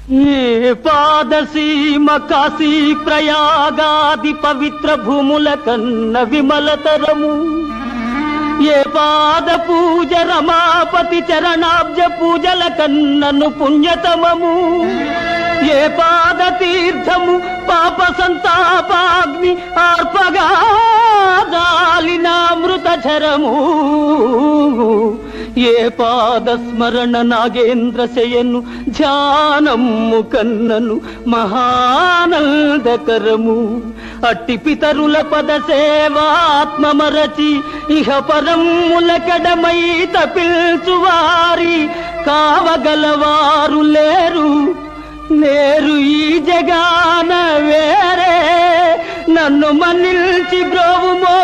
ఏ పాదసీమ కాశీ ప్రయాగాది పవిత్ర భూముల కన్న విమలతరము, ఏ పాద పూజ రమాపతి చరణాబ్జ పూజల కన్నను పుణ్యతమము, ఏ పాద తీర్థము పాప సంతాపాగ్ని ఆర్పగా జాలినామృత ఝరము, ఏ పాద స్మరణ నాగేంద్ర శయను ధ్యానము కన్నను మహానందకరము. అట్టి పితరుల పద సేవాత్మమరచి ఇహ పరములకడమై తపిల్చువారి కావగలవారు లేరు లేరు ఈ జగాన వేరే. నన్ను మన్నిల్చి బ్రోవుమో